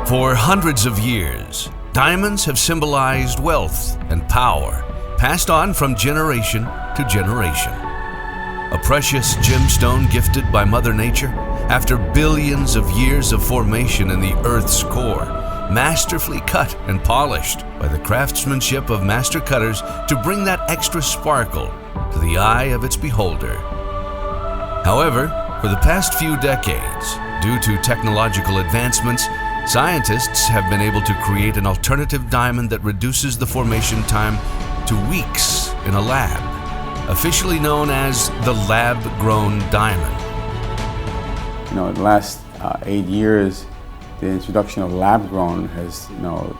For hundreds of years, diamonds have symbolized wealth and power, passed on from generation to generation. A precious gemstone gifted by Mother Nature after billions of years of formation in the Earth's core, masterfully cut and polished by the craftsmanship of master cutters to bring that extra sparkle to the eye of its beholder. However, for the past few decades, due to technological advancements, scientists have been able to create an alternative diamond that reduces the formation time to weeks in a lab, officially known as the lab-grown diamond. In the last 8 years, the introduction of lab-grown has,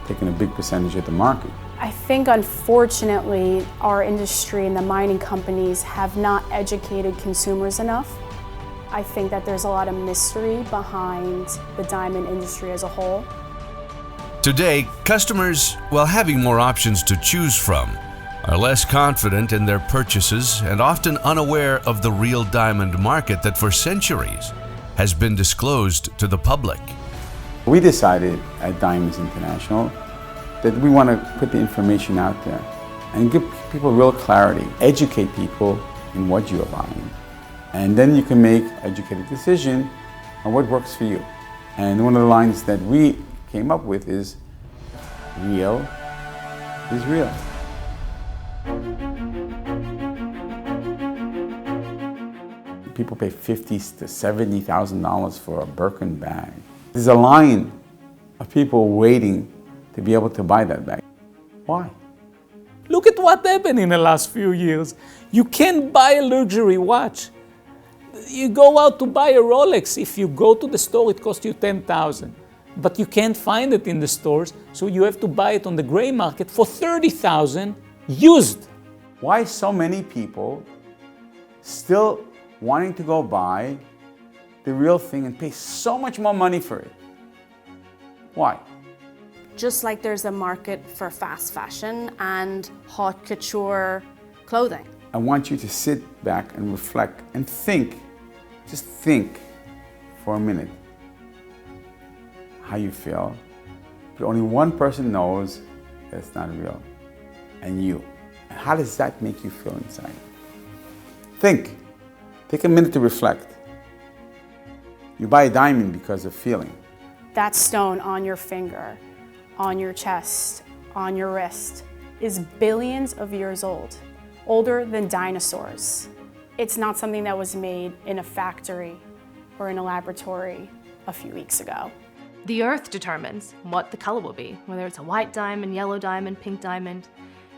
taken a big percentage of the market. I think, unfortunately, our industry and the mining companies have not educated consumers enough. I think that there's a lot of mystery behind the diamond industry as a whole. Today, customers, while having more options to choose from, are less confident in their purchases and often unaware of the real diamond market that for centuries has been disclosed to the public. We decided at Diamonds International that we want to put the information out there and give people real clarity, educate people in what you are buying. And then you can make an educated decision on what works for you. And one of the lines that we came up with is, real is real. People pay $50,000 to $70,000 for a Birkin bag. There's a line of people waiting to be able to buy that bag. Why? Look at what happened in the last few years. You can't buy a luxury watch. You go out to buy a Rolex. If you go to the store, it costs you $10,000. But you can't find it in the stores, so you have to buy it on the gray market for $30,000 used. Why so many people still wanting to go buy the real thing and pay so much more money for it? Why? Just like there's a market for fast fashion and haute couture clothing. I want you to sit back and reflect and think, just think for a minute how you feel. But only one person knows that it's not real, and you. And how does that make you feel inside? Think. Take a minute to reflect. You buy a diamond because of feeling. That stone on your finger, on your chest, on your wrist, is billions of years old, older than dinosaurs. It's not something that was made in a factory or in a laboratory a few weeks ago. The earth determines what the color will be, whether it's a white diamond, yellow diamond, pink diamond,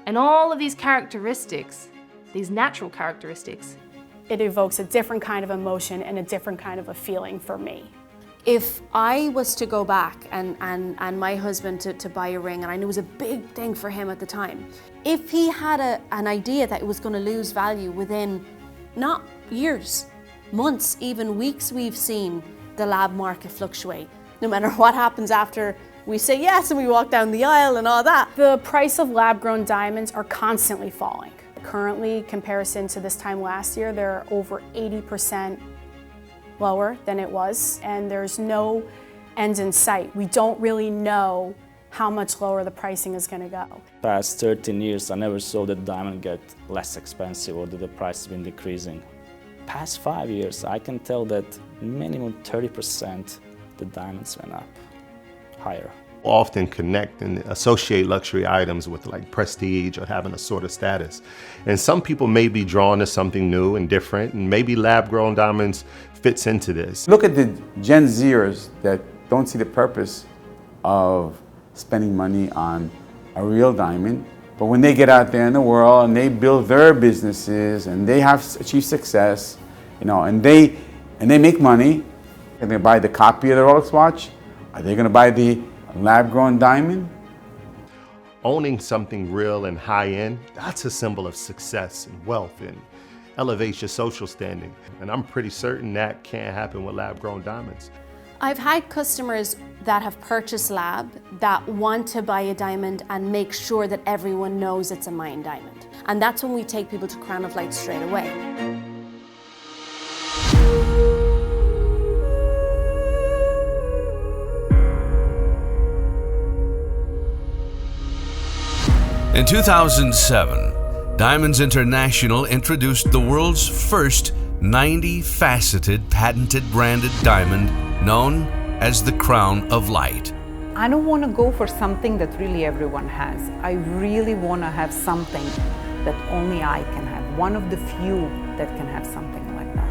and all of these characteristics, these natural characteristics. It evokes a different kind of emotion and a different kind of a feeling for me. If I was to go back and my husband to buy a ring, and I knew it was a big thing for him at the time, if he had an idea that it was going to lose value within not years, months, even weeks, we've seen the lab market fluctuate. No matter what happens after we say yes and we walk down the aisle and all that. The price of lab-grown diamonds are constantly falling. Currently, in comparison to this time last year, they're over 80% lower than it was, and there's no end in sight. We don't really know how much lower the pricing is going to go. Past 13 years, I never saw the diamond get less expensive or that the price has been decreasing. Past 5 years, I can tell that minimum 30% the diamonds went up, higher. Often connect and associate luxury items with like prestige or having a sort of status. And some people may be drawn to something new and different, and maybe lab-grown diamonds fits into this. Look at the Gen Zers that don't see the purpose of spending money on a real diamond, but when they get out there in the world and they build their businesses and they have achieved success, and they make money, and they buy the copy of the Rolex watch, are they going to buy the lab-grown diamond? Owning something real and high-end, that's a symbol of success and wealth and elevates your social standing. And I'm pretty certain that can't happen with lab-grown diamonds. I've had customers that have purchased lab that want to buy a diamond and make sure that everyone knows it's a mine diamond. And that's when we take people to Crown of Light straight away. In 2007, Diamonds International introduced the world's first 90-faceted patented branded diamond known as the Crown of Light. I don't want to go for something that really everyone has. I really want to have something that only I can have, one of the few that can have something like that.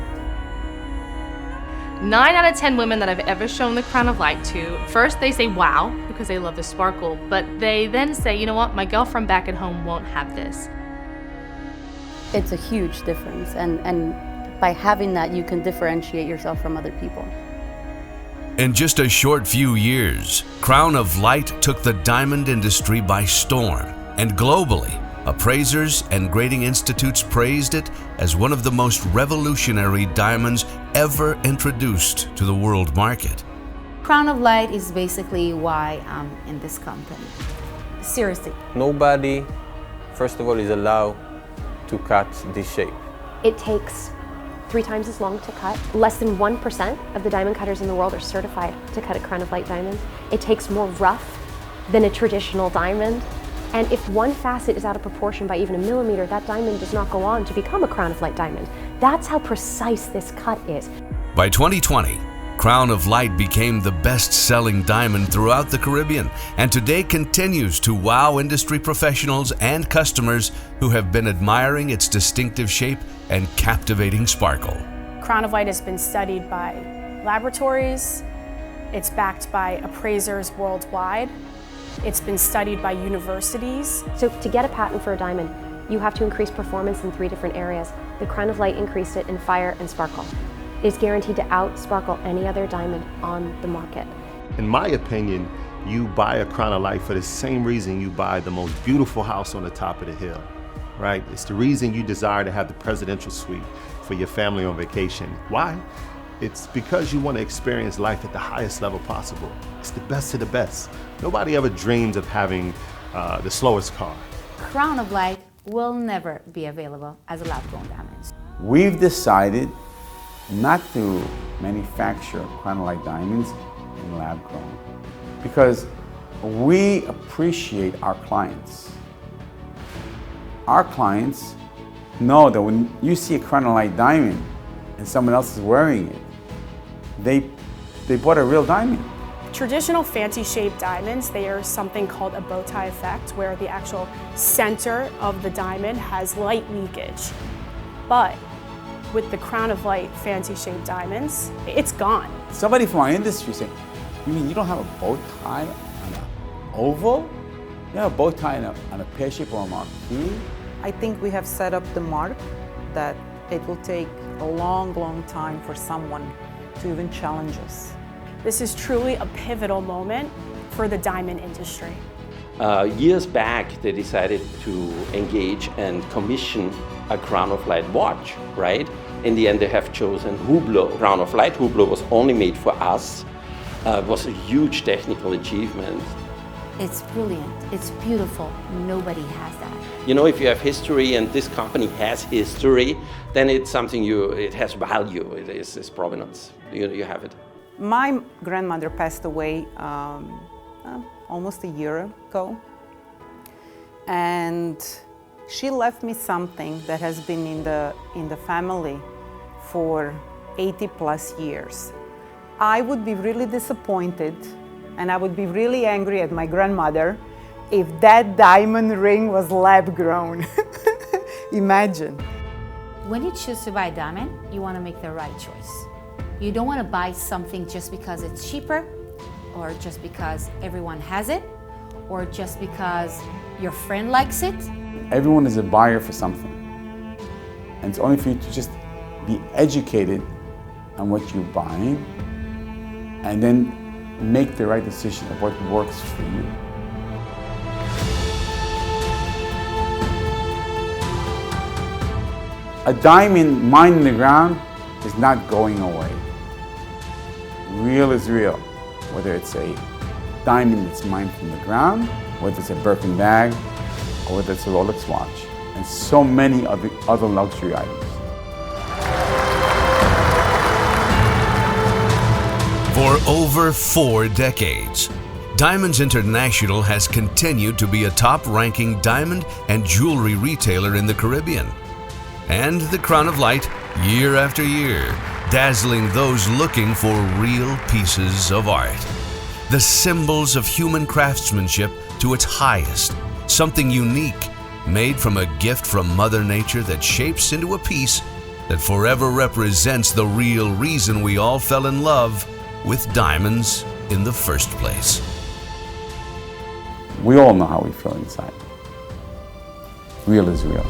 9 out of 10 women that I've ever shown the Crown of Light to, first they say wow, because they love the sparkle, but they then say, you know what, my girlfriend back at home won't have this. It's a huge difference, and by having that, you can differentiate yourself from other people. In just a short few years, Crown of Light took the diamond industry by storm, and globally, appraisers and grading institutes praised it as one of the most revolutionary diamonds ever introduced to the world market. Crown of Light is basically why I'm in this company. Seriously. Nobody, first of all, is allowed to cut this shape. It takes 3 times as long to cut. Less than 1% of the diamond cutters in the world are certified to cut a Crown of Light diamond. It takes more rough than a traditional diamond. And if one facet is out of proportion by even a millimeter, that diamond does not go on to become a Crown of Light diamond. That's how precise this cut is. By 2020, Crown of Light became the best-selling diamond throughout the Caribbean, and today continues to wow industry professionals and customers who have been admiring its distinctive shape and captivating sparkle. Crown of Light has been studied by laboratories, it's backed by appraisers worldwide, it's been studied by universities. So to get a patent for a diamond, you have to increase performance in 3 different areas. The Crown of Light increased it in fire and sparkle. It is guaranteed to out-sparkle any other diamond on the market. In my opinion, you buy a Crown of Light for the same reason you buy the most beautiful house on the top of the hill, right? It's the reason you desire to have the presidential suite for your family on vacation. Why? It's because you want to experience life at the highest level possible. It's the best of the best. Nobody ever dreams of having the slowest car. Crown of Light will never be available as a lab-grown diamond. We've decided not to manufacture Crown of Light diamonds in lab grown because we appreciate our clients. Our clients know that when you see a Crown of Light diamond and someone else is wearing it, they bought a real diamond. Traditional fancy shaped diamonds, they are something called a bow tie effect, where the actual center of the diamond has light leakage. But with the Crown of Light fancy shaped diamonds, it's gone. Somebody from our industry said, you mean you don't have a bow tie on an oval? You have a bow tie on a pear shape or a marquee? I think we have set up the mark that it will take a long, long time for someone to even challenge us. This is truly a pivotal moment for the diamond industry. Years back, they decided to engage and commission a Crown of Light watch, right? In the end, they have chosen Hublot. Crown of Light Hublot was only made for us. It was a huge technical achievement. It's brilliant, it's beautiful, nobody has that. You know, if you have history and this company has history, then it's something it has value, it's provenance, you have it. My grandmother passed away almost a year ago, and she left me something that has been in the family for 80 plus years. I would be really disappointed and I would be really angry at my grandmother if that diamond ring was lab grown. Imagine. When you choose to buy a diamond, you want to make the right choice. You don't want to buy something just because it's cheaper, or just because everyone has it, or just because your friend likes it. Everyone is a buyer for something. And it's only for you to just be educated on what you're buying and then make the right decision of what works for you. A diamond mined in the ground is not going away. Real is real, whether it's a diamond that's mined from the ground, whether it's a Birkin bag, or whether it's a Rolex watch, and so many of the other luxury items. For over 4 decades, Diamonds International has continued to be a top-ranking diamond and jewelry retailer in the Caribbean. And the Crown of Light, year after year, dazzling those looking for real pieces of art. The symbols of human craftsmanship to its highest, something unique, made from a gift from Mother Nature that shapes into a piece that forever represents the real reason we all fell in love with diamonds in the first place. We all know how we feel inside. Real is real.